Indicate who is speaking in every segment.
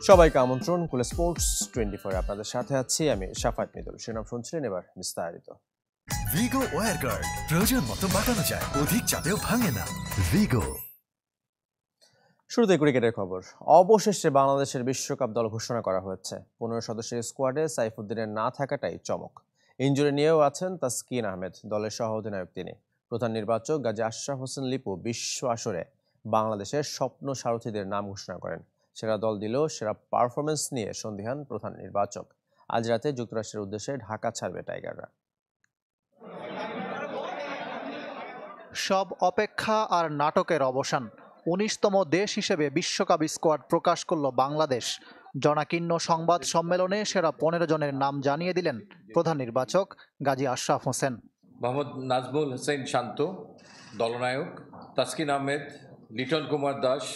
Speaker 1: সবাইকে আমন্ত্রণ কুল স্পোর্টস 24 আপনাদের সাথে আছি আমি শাফাত মিদুল। শিরোনাম শুনছিলেন, এবার বিস্তারিত।
Speaker 2: ভিগো ওয়্যার গার্ড প্রয়োজন মতো বাঁকানো যায়, অধিক চাপেও ভাঙে না। ভিগো।
Speaker 1: শুরুতে ক্রিকেটের খবর। অবশেষে বাংলাদেশের বিশ্বকাপ দল ঘোষণা করা হয়েছে। 15 সদস্যের স্কোয়াডে সাইফুদ্দিনের না থাকাটাই চমক। ইনজুরি নিয়েও আছেন তাসকিন আহমেদ, দলের সহ অধিনায়ক তিনি। প্রধান নির্বাচক গাজী আশরাফ হোসেন লিপু বিশ্ব আসরে বাংলাদেশের স্বপ্ন সারথীদের নাম ঘোষণা করেন। সেরা দল দিলেও সেরা পারফরমেন্স নিয়ে সন্দিহান প্রধান নির্বাচক। আজ রাতে যুক্তরাষ্ট্রের উদ্দেশ্যে ঢাকা ছাড়বে টাইগাররা।
Speaker 3: সব অপেক্ষা আর নাটকের অবসান। 19তম দেশ হিসেবে বিশ্বকাপ স্কোয়াড প্রকাশ করল বাংলাদেশ। জনাকীর্ণ সংবাদ সম্মেলনে সেরা 15 জনের নাম জানিয়ে দিলেন প্রধান নির্বাচক গাজী আশরাফ হোসেন।
Speaker 4: মোহাম্মদ নাজমুল হোসেন শান্ত দলনায়ক, তাসকিন আহমেদ, লিটন কুমার দাস।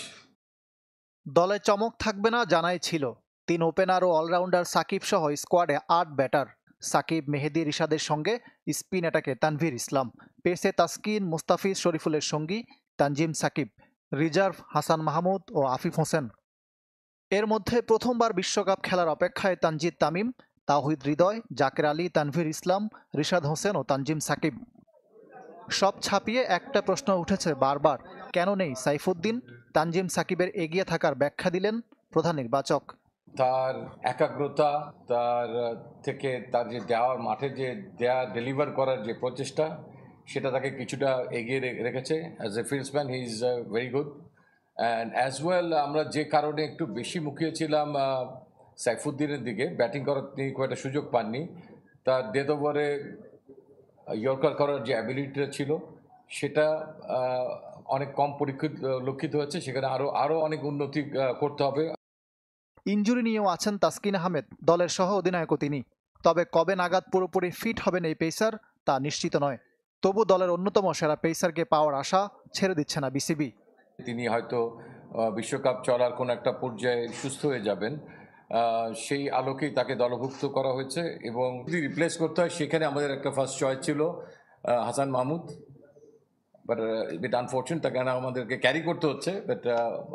Speaker 3: দলে চমক থাকবে না জানাই ছিল। 3 ওপেনার ও অলরাউন্ডার সাকিব সহ স্কোয়াডে 8 ব্যাটার। সাকিব, মেহেদী, রিশাদের সঙ্গে স্পিন অ্যাটাকে তানভীর ইসলাম। পেসে তাসকিন, মুস্তাফিজ শরীফুলের সঙ্গী তানজিম সাকিব। রিজার্ভ হাসান মাহমুদ ও আফিফ হোসেন। এর মধ্যে প্রথমবার বিশ্বকাপ খেলার অপেক্ষায় তানজিদ তামিম, তাওহিদ হৃদয়, জাকের আলী, তানভীর ইসলাম, রিশাদ হোসেন ও তানজিম সাকিব। সব ছাপিয়ে একটা প্রশ্ন উঠেছে বারবার, কেন নেই সাইফুদ্দিন? তানজিম সাকিবের এগিয়ে থাকার ব্যাখ্যা দিলেন প্রধান নির্বাচক।
Speaker 4: তার একাগ্রতা, তার থেকে তার যে দেওয়ার মাঠে যে ডেলিভার করার যে প্রচেষ্টা, সেটা তাকে কিছুটা এগিয়ে রেখেছে। As a ফিল্ডসম্যান he is very good. And as well আমরা যে কারণে একটু বেশি মুখিয়েছিলাম সাইফুদ্দিনের দিকে, ব্যাটিং করার তিনি খুব একটা সুযোগ পাননি। তার ডেথ ওভারে ইয়র্কার করার যে অ্যাবিলিটিটা ছিল, সেটা অনেক কম লক্ষিত হচ্ছে। সেখানে আরও অনেক উন্নতি করতে হবে।
Speaker 3: ইনজুরি নিয়েও আছেন তাসকিন আহমেদ, দলের সহ অধিনায়কও তিনি। তবে কবে নাগাদ পুরোপুরি ফিট হবেন এই পেসার তা নিশ্চিত নয়। তবু দলের অন্যতম সেরা পেসারকে পাওয়ার আশা ছেড়ে দিচ্ছে না বিসিবি।
Speaker 4: তিনি হয়তো বিশ্বকাপ চলার কোনো একটা পর্যায়ে সুস্থ হয়ে যাবেন, সেই আলোকেই তাকে দলভুক্ত করা হয়েছে। এবং যদি রিপ্লেস করতে হয়, সেখানে আমাদের একটা ফার্স্ট চয়েস ছিল Hasan Mahmud. But bit unfortunate, তাকে আমাদেরকে ক্যারি করতে হচ্ছে। বাট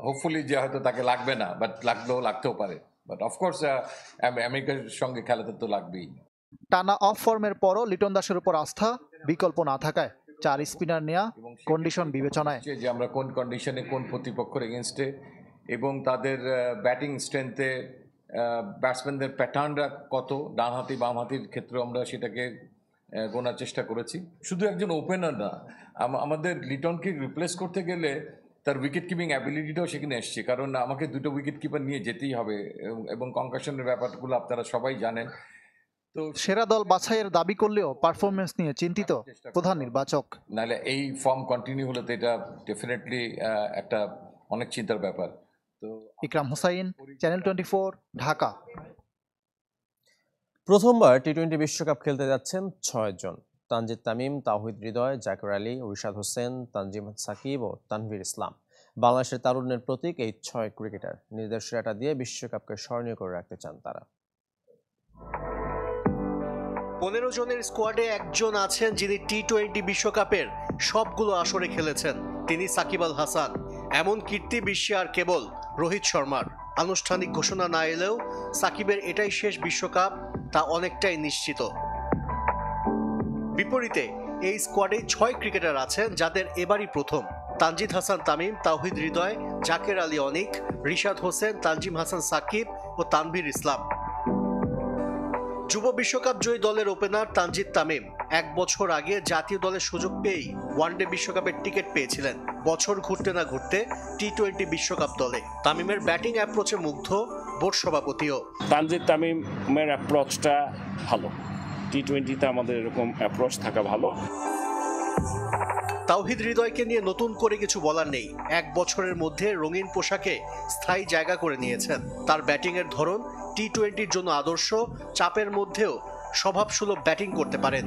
Speaker 4: হোপফুলি যে হয়তো তাকে লাগবে না, বাট লাগতেও পারে। বাট অফকোর্স আমেরিকার সঙ্গে খেলাতে তো লাগবেই।
Speaker 3: টানা অফ ফর্মের পরও লিটন দাসের উপর আস্থা, বিকল্প না থাকায় 4 স্পিনার নেয়া কন্ডিশন বিবেচনায়।
Speaker 4: যে আমরা কোন কন্ডিশনে, কোন প্রতিপক্ষের এগেনস্টে এবং তাদের ব্যাটিং স্ট্রেংথে ব্যাটসম্যানদের প্যাটার্নরা কত, ডানহাতি বামহাতির ক্ষেত্রে আমরা সেটাকে গোনার চেষ্টা করেছি। শুধু একজন ওপেনার না, আমাদের লিটনকে রিপ্লেস করতে গেলে তার উইকেট কিপিং অ্যাবিলিটিটাও সেখানে এসছে। কারণ আমাকে 2টো উইকেট কিপার নিয়ে যেতেই হবে, এবং কনকাশনের ব্যাপারগুলো আপনারা সবাই জানেন। তো
Speaker 3: সেরা দল বাছাইয়ের দাবি করলেও পারফরমেন্স নিয়ে চিন্তিত প্রধান নির্বাচক।
Speaker 4: নাহলে এই ফর্ম কন্টিনিউ হলে তো এটা ডেফিনেটলি একটা অনেক চিন্তার ব্যাপার। তো
Speaker 3: ইকরাম হুসাইন, চ্যানেল 24, ঢাকা।
Speaker 1: প্রথমবার টি-20 বিশ্বকাপ খেলতে যাচ্ছেন 6 জন। তানজিদ তামিম, তাওহিদ হৃদয়, জাকের আলী, রিশাদ হোসেন, তানজিম সাকিব ও তানভীর ইসলাম। বাংলাদেশের তারুণ্যের প্রতীক এই 6 ক্রিকেটার। নিজেদের সেরাটা দিয়ে বিশ্বকাপকে স্মরণীয় করে রাখতে চান তারা।
Speaker 5: 15 জনের স্কোয়াডে একজন আছেন যিনি টি-20 বিশ্বকাপের সবগুলো আসরে খেলেছেন। তিনি সাকিব আল হাসান। এমন কীর্তি বিশ্বে আর কেবল রোহিত শর্মার। আনুষ্ঠানিক ঘোষণা না এলেও সাকিবের এটাই শেষ বিশ্বকাপ, তা অনেকটাই নিশ্চিত। বিপরীতে এই স্কোয়াডে 6 ক্রিকেটার আছেন যাদের এবারই প্রথম। তানজিদ হাসান তামিম, তাওহিদ হৃদয়, জাকের আলী অনিক, রিশাদ হোসেন, তানজিম হাসান সাকিব ও তানভীর ইসলাম। যুব বিশ্বকাপ জয়ী দলের ওপেনার তানজিদ তামিম 1 বছর আগে জাতীয় দলের সুযোগ পেয়েই ওয়ানডে বিশ্বকাপের টিকিট পেয়েছিলেন। বছর ঘুরতে না ঘুরতে টি-20 বিশ্বকাপ দলে। তামিমের ব্যাটিং অ্যাপ্রোচে মুগ্ধ বোর্ড সভাপতিও।
Speaker 6: তানজিদ তামিমের অ্যাপ্রোচটা ভালো, টি-20তে আমাদের এরকম অ্যাপ্রোচ থাকা ভালো।
Speaker 5: তাওহিদ হৃদয়কে নিয়ে নতুন করে কিছু বলার নেই। 1 বছরের মধ্যে রঙিন পোশাকে স্থায়ী জায়গা করে নিয়েছেন। তার ব্যাটিংয়ের ধরন টি-20র জন্য আদর্শ। চাপের মধ্যেও স্বভাবসুলভ ব্যাটিং করতে পারেন।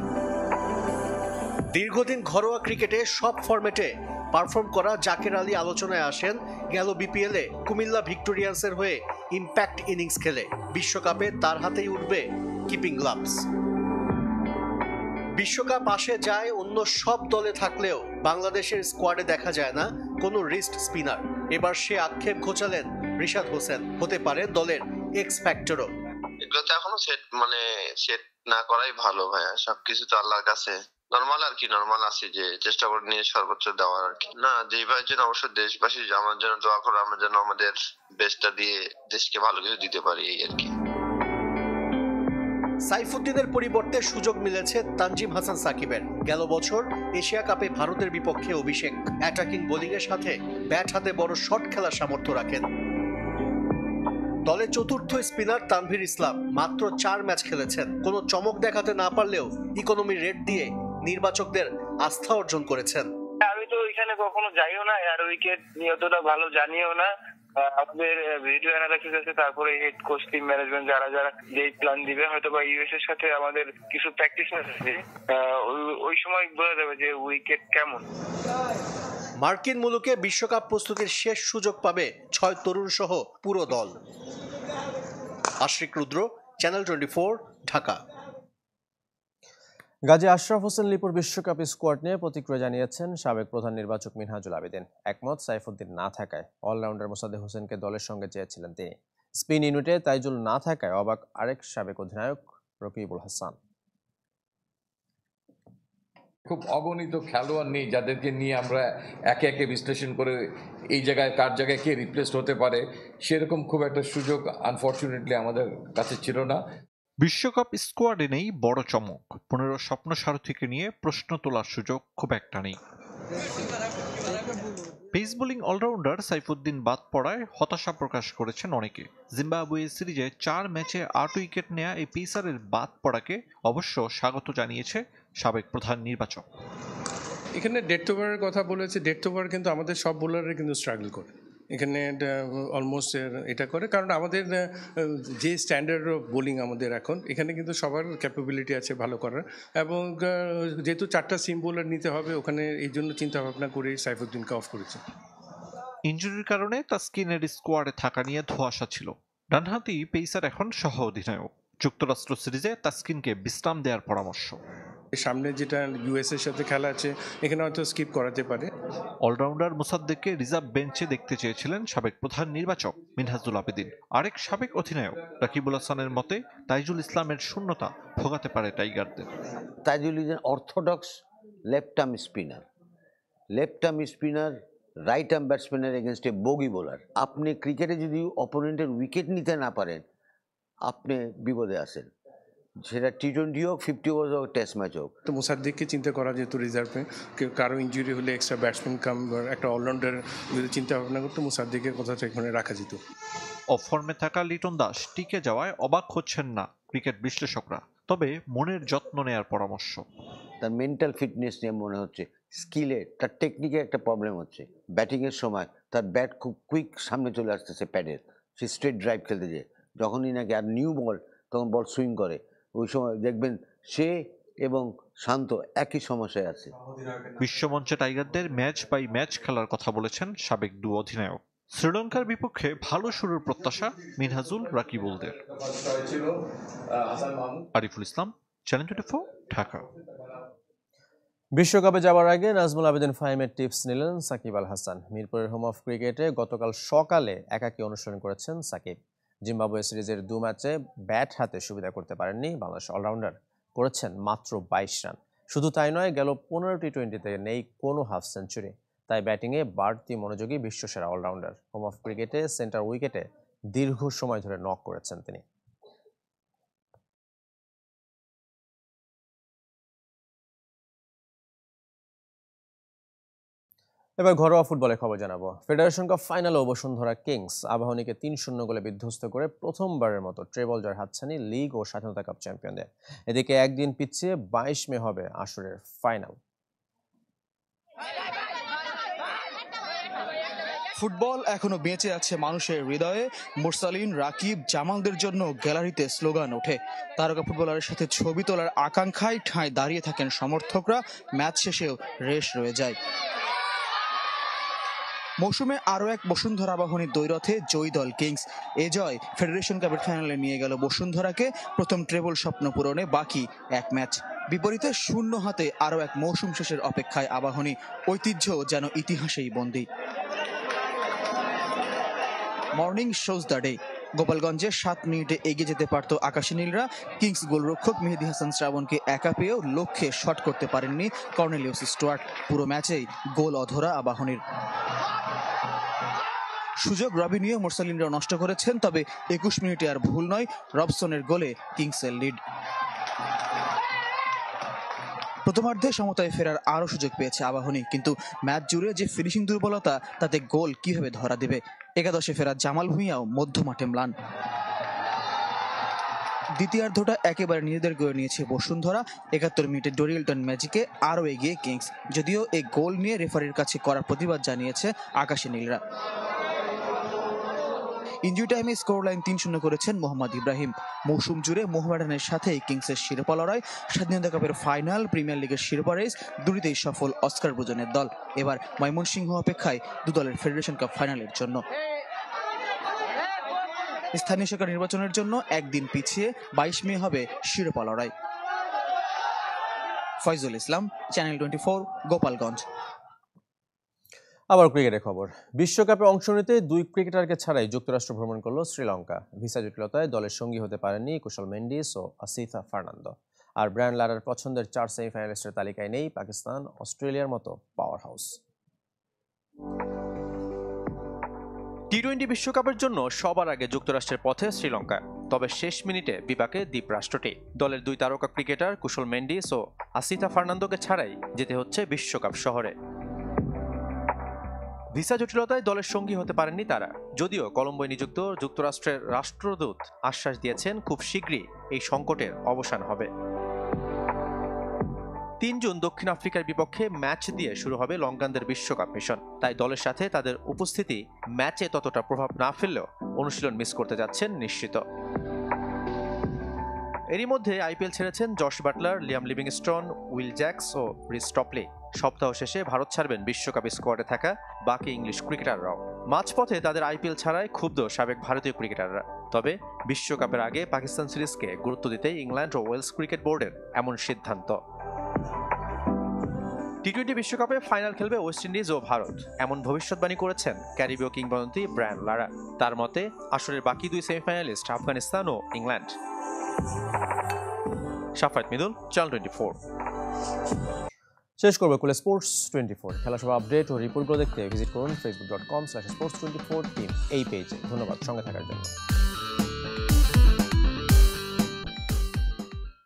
Speaker 5: দীর্ঘদিন ঘরোয়া ক্রিকেটে সব ফরম্যাটে পারফর্ম করা জাকের আলী আলোচনায় আসেন। গেল বিপিএলে কুমিল্লা ভিক্টোরিয়ান্সের হয়ে ইম্প্যাক্ট ইনিংস খেলে। বিশ্বকাপে তার হাতেই উঠবে কিপিং গ্লাভস। বিশ্বকাপ আসে যায় অন্য সব দলে থাকলেও বাংলাদেশের স্কোয়াডে দেখা যায় না কোনো রিস্ট স্পিনার। এবার সে আক্ষেপ ঘোচালেন রিশাদ হোসেন, হতে পারে দলের এক্স ফ্যাক্টরও।
Speaker 7: এগুলো তো এখনো সেট না করাই ভালো ভাইয়া, সবকিছু তো আল্লাহর কাছে। নর্মাল আর কি, নর্মাল আছে যে চেষ্টা করে নিয়ে সর্বোচ্চ দেওয়ার আর কি। না, যেভাবে জন্য অবশ্যই দেশবাসী আমার জন্য দোয়া করো, আমরা যেন আমাদের বেস্টটা দিয়ে দেশকে ভালো কিছু দিতে পারি এই আর কি।
Speaker 5: সাইফুদ্দিনের পরিবর্তে সুযোগ মিলেছে তানজিম হাসান সাকিবের। গেল বছর এশিয়া কাপে ভারতের বিপক্ষে অভিষেক, অ্যাটাকিং বোলিং এর সাথে ব্যাট হাতে বড় শট খেলার সামর্থ্য রাখেন। দলের চতুর্থ স্পিনার তানভীর ইসলাম মাত্র 4 ম্যাচ খেলেছেন। কোনো চমক দেখাতে না পারলেও ইকোনমি রেট দিয়ে নির্বাচকদের আস্থা অর্জন করেছেন।
Speaker 8: আমি তো ওইখানে কখনো যাইও না, আর উইকেট নিয়ে অতটা ভালো জানিও না। আমাদের ভিডিও অ্যানালাইসিস আছে, তারপরে হেড কোচ, টিম ম্যানেজমেন্ট যারা যে প্ল্যান দিবে, হয়তো বা ইউএস এর সাথে আমাদের কিছু প্র্যাকটিস ম্যাচ আছে, ওই সময় বোঝা যাবে যে উইকেট কেমন।
Speaker 5: মার্কিন মুলুকে বিশ্বকাপ প্রস্তুতির শেষ সুযোগ পাবে 6 তরুণ সহ পুরো দল। আশরিক রুদ্র, চ্যানেল 24, ঢাকা।
Speaker 1: গাজী আশরাফ হোসেন লিপুর বিশ্বকাপ স্কোয়াড নিয়ে প্রতিক্রিয়া জানিয়েছেন সাবেক প্রধান নির্বাচক মিনহাজুল আবেদিন। একমত, সাইফুদ্দিন না থাকায় অলরাউন্ডার মোসাদ্দেক হোসেনকে দলের সঙ্গে চেয়েছিলেন তিনি। স্পিন ইউনিটে তাইজুল না থাকায় অবাক আরেক সাবেক অধিনায়ক রকিবুল হাসান।
Speaker 4: খুব অগণিত খেলোয়াড় নেই যাদেরকে নিয়ে আমরা একে একে বিশ্লেষণ করে এই জায়গায় কার জায়গায় কে রিপ্লেস হতে পারে, সেরকম খুব একটা সুযোগ আনফর্চুনেটলি আমাদের কাছে ছিল না।
Speaker 9: বিশ্বকাপ স্কোয়াডে নেই বড় চমক, 15 স্বপ্ন সারথীকে নিয়ে প্রশ্ন তোলার সুযোগ খুব একটা নেই। পেস বোলিং অলরাউন্ডার সাইফুদ্দিন বাদ পড়ায় হতাশা প্রকাশ করেছেন অনেকে। জিম্বাবুয়ে সিরিজে 4 ম্যাচে 8 উইকেট নেয়া এই পেসারের বাদ পড়াকে অবশ্য স্বাগত জানিয়েছে সাবেক প্রধান নির্বাচক।
Speaker 10: এখানে ডেথ ওভারের কথা বলেছে। ডেথ ওভার কিন্তু আমাদের সব বোলাররা কিন্তু স্ট্রাগল করে এখানে অলমোস্ট এটা করে, কারণ আমাদের যে স্ট্যান্ডার্ড অফ বোলিং আমাদের এখন এখানে কিন্তু সবার ক্যাপাবিলিটি আছে ভালো করার, এবং যেহেতু 4টা সিম বোলার নিতে হবে ওখানে, এই জন্য চিন্তা ভাবনা করে সাইফুদ্দিনকে অফ করেছে।
Speaker 9: ইনজুরির কারণে তাসকিনের স্কোয়াডে থাকা নিয়ে ধোঁয়াশা ছিল। ডানহাতি পেসার এখন সহ অধিনায়ক। যুক্তরাষ্ট্র সিরিজে তাসকিনকে বিশ্রাম দেওয়ার পরামর্শ।
Speaker 10: সামনে যেটা ইউএস এর সাথে খেলা আছে, এখানে হয়তো স্কিপ করাতে পারে।
Speaker 9: অলরাউন্ডার মুসাদ্দেককে রিজার্ভ বেঞ্চে দেখতে চেয়েছিলেন সাবেক প্রধান নির্বাচক মিনহাজুল আবেদিন। আরেক সাবেক অধিনায়ক রাকিবুল হাসানের মতে তাইজুল ইসলামের শূন্যতা ভোগাতে পারে টাইগারদের।
Speaker 11: Taijul is orthodox left arm spinner, right arm ব্যাটসম্যানের এগেনস্ট এ বগি বোলার। আপনি ক্রিকেটে যদি অপোনেন্টের উইকেট নিতে না পারেন, আপনি বিপদে আছেন, সেটা টি20 হোক, 50 ওভার হোক, টেস্ট ম্যাচ হোক।
Speaker 10: তো মুসাদ্দিককে চিন্তা করা যেত রিজার্ভে, কারো ইঞ্জুরি হলে এক্সট্রা ব্যাটসম্যান কাম একটা অলরাউন্ডার যদি চিন্তা ভাবনা করতো, মুসাদ্দিকের কথাটা এখানে রাখা যেত।
Speaker 9: অফর্মে থাকা লিটন দাস টিকে যাওয়ায় অবাক হচ্ছেন না ক্রিকেট বিশ্লেষকরা, তবে মনের যত্ন নেয়ার পরামর্শ।
Speaker 11: তার মেন্টাল ফিটনেস নিয়ে মনে হচ্ছে, স্কিলে, তার টেকনিকে একটা প্রবলেম হচ্ছে। ব্যাটিংয়ের সময় তার ব্যাট খুব কুইক সামনে চলে আসতেছে প্যাডের, সে স্ট্রেট ড্রাইভ খেলতে যায়। যখনই নাকি আর নিউ বল, তখন বল সুইং করে, ওই সময় দেখবেন সে এবং শান্ত একই সমস্যায় আছে।
Speaker 9: বিশ্বমঞ্চে টাইগারদের ম্যাচ বাই ম্যাচ খেলার কথা বলেছেন সাবেক 2 অধিনায়ক। শ্রীলঙ্কার বিপক্ষে ভালো শুরুর প্রত্যাশা মিনহাজুল রাকিবুলদের। আরিফুল ইসলাম, চ্যানেল 24, ঢাকা।
Speaker 1: বিশ্বকাপে যাওয়ার আগে নাজমুল আবেদিন ফাহিমের টিপস নিলেন সাকিব আল হাসান। মিরপুরের হোম অফ ক্রিকেটে গতকাল সকালে একাকী অনুশীলন করেছেন সাকিব। জিম্বাবুয়ে সিরিজের 2 ম্যাচে ব্যাট হাতে সুবিধা করতে পারেননি বাংলাদেশ অলরাউন্ডার, করেছেন মাত্র 22 রান। শুধু তাই নয়, গেল 15 টি20তে নেই কোনো হাফ সেঞ্চুরি। তাই ব্যাটিংয়ে বাড়তি মনোযোগী বিশ্বসেরা অলরাউন্ডার। হোম অফ ক্রিকেটে সেন্টার উইকেটে দীর্ঘ সময় ধরে নক করেছেন তিনি। এবার ঘরোয়া ফুটবলের খবর জানাবো। ফেডারেশন কাপ ফাইনালে বসুন্ধরা কিংস আবাহনীকে 3-0 গোলে বিধ্বস্ত করে প্রথমবারের মতো ট্রেবল জয়ের হাতছানি লিগ ও স্বাধীনতা কাপ চ্যাম্পিয়নদের। এদিকে একদিন পিছিয়ে 22 মে হবে আসরের ফাইনাল।
Speaker 12: ফুটবল এখনো বেঁচে আছে মানুষের হৃদয়ে। মুরসালিন, রাকিব, জামালদের জন্য গ্যালারিতে স্লোগান ওঠে। তারকা ফুটবলারের সাথে ছবি তোলার আকাঙ্ক্ষায় ঠাঁই দাঁড়িয়ে থাকেন সমর্থকরা। ম্যাচ শেষেও রেশ রয়ে যায়। মৌসুমে আরও এক বসুন্ধরা আবাহনীর দ্বৈরথে জয়ী দল কিংস। এ জয় ফেডারেশন কাপের ফাইনালে নিয়ে গেল বসুন্ধরাকে। প্রথম ট্রেবল স্বপ্ন পূরণে বাকি এক ম্যাচ। বিপরীতে শূন্য হাতে আরও এক মৌসুম শেষের অপেক্ষায় আবাহনী। ঐতিহ্য যেন ইতিহাসেই বন্দী। Morning shows the day. গোপালগঞ্জে 7 মিনিটে এগিয়ে যেতে পারত আকাশী নীলরা। কিংস গোলরক্ষক মেহেদী হাসান শ্রাবণকে একা পেয়েও লক্ষ্যে শট করতে পারেননি কর্নেলিয়াস স্টুয়ার্ট। পুরো ম্যাচেই গোল অধরা আবাহনীর। সুযোগ রবিনিও মোরসালিনরাও নষ্ট করেছেন, তবে 21 মিনিটে আর ভুল নয়, রবসনের গোলে কিংসের লিড। প্রথমার্ধে সমতায় ফেরার আরও সুযোগ পেয়েছে আবাহনী, কিন্তু ম্যাচ জুড়ে যে ফিনিশিং দুর্বলতা, তাতে গোল কিভাবে ধরা দেবে? একাদশে ফেরা জামাল ভুঁইয়াও মধ্যমাঠে ম্লান। দ্বিতীয়ার্ধটা একেবারে নিজেদের করে নিয়েছে বসুন্ধরা। 71 মিনিটে ডরিয়েলটন ম্যাজিকে আরও এগিয়ে কিংস, যদিও এই গোল নিয়ে রেফারির কাছে করার প্রতিবাদ জানিয়েছে আকাশী নীলরা। ইনজুরি টাইমে স্কোর লাইন 3-0 করেছেন মোহাম্মদ ইব্রাহিম। মৌসুম জুড়ে মোহামেডানের সাথেই কিংসের শিরোপা লড়াই, স্বাধীনতা কাপের ফাইনাল, প্রিমিয়ার লিগের শিরোপা রেস, দুটিতেই সফল অস্কার ব্রুজনের দল। এবার ময়মনসিংহ অপেক্ষায় দু দলের ফেডারেশন কাপ ফাইনালের জন্য। স্থানীয় সরকার নির্বাচনের জন্য একদিন পিছিয়ে 22 মে হবে শিরোপা লড়াই। ফয়জুল ইসলাম, চ্যানেল 24, গোপালগঞ্জ।
Speaker 1: আবার ক্রিকেটের খবর। বিশ্বকাপে অংশ নিতে 2 ক্রিকেটারকে ছাড়াই যুক্তরাষ্ট্র ভ্রমণ করল শ্রীলঙ্কা। ভিসা জটিলতায় দলের সঙ্গী হতে পারেননি কুশল মেন্ডিস ও আসিফা ফার্নান্দো। আর ব্রায়ান লারার পছন্দের 4 সেমিফাইনালিস্টের তালিকায় নেই পাকিস্তান, অস্ট্রেলিয়ার মতো পাওয়ার হাউস।
Speaker 13: টি-20 বিশ্বকাপের জন্য সবার আগে যুক্তরাষ্ট্রের পথে শ্রীলঙ্কা। তবে শেষ মিনিটে বিপাকে দ্বীপরাষ্ট্রটি। দলের 2 তারকা ক্রিকেটার কুশল মেন্ডিস ও আসিফা ফার্নান্দোকে ছাড়াই যেতে হচ্ছে বিশ্বকাপ শহরে। ভিসা জটিলতায় দলের সঙ্গী হতে পারেননি তারা, যদিও কলম্বোয় নিযুক্ত যুক্তরাষ্ট্রের রাষ্ট্রদূত আশ্বাস দিয়েছেন খুব শীঘ্রই এই সংকটের অবসান হবে। 3 জুন দক্ষিণ আফ্রিকার বিপক্ষে ম্যাচ দিয়ে শুরু হবে লঙ্কানদের বিশ্বকাপ মিশন। তাই দলের সাথে তাদের উপস্থিতি ম্যাচে ততটা প্রভাব না ফেললেও অনুশীলন মিস করতে যাচ্ছেন নিশ্চিত। এরই মধ্যে আইপিএল ছেড়েছেন Jos Buttler, Liam Livingstone, Will Jacks ও রিস টপলি। সপ্তাহ শেষে ভারত ছাড়বেন বিশ্বকাপ স্কোয়াডে থাকা বাকি ইংলিশ ক্রিকেটাররাও। মাঝপথে তাদের আইপিএল ছাড়ায় ক্ষুব্ধ সাবেক ভারতীয় ক্রিকেটাররা। তবে বিশ্বকাপের আগে পাকিস্তান সিরিজকে গুরুত্ব দিতে ইংল্যান্ড ও ওয়েলস ক্রিকেট বোর্ডের এমন সিদ্ধান্ত। টি-20 বিশ্বকাপে ফাইনাল খেলবে ওয়েস্ট ইন্ডিজ ও ভারত, এমন ভবিষ্যৎবাণী করেছেন ক্যারিবীয় কিংবদন্তি ব্রায়ান লারা। তার মতে আসরের বাকি 2 সেমিফাইনালিস্ট আফগানিস্তান ও ইংল্যান্ড। শাফাত মিদুল, চ্যানেল 24।
Speaker 1: শেষ করবে কুলে স্পোর্টস 24। খেলা সব আপডেট ও রিপোর্টগুলো দেখতে ভিজিট করুন facebook.com/sports24 team এই পেজে। ধন্যবাদ সঙ্গে থাকার জন্য।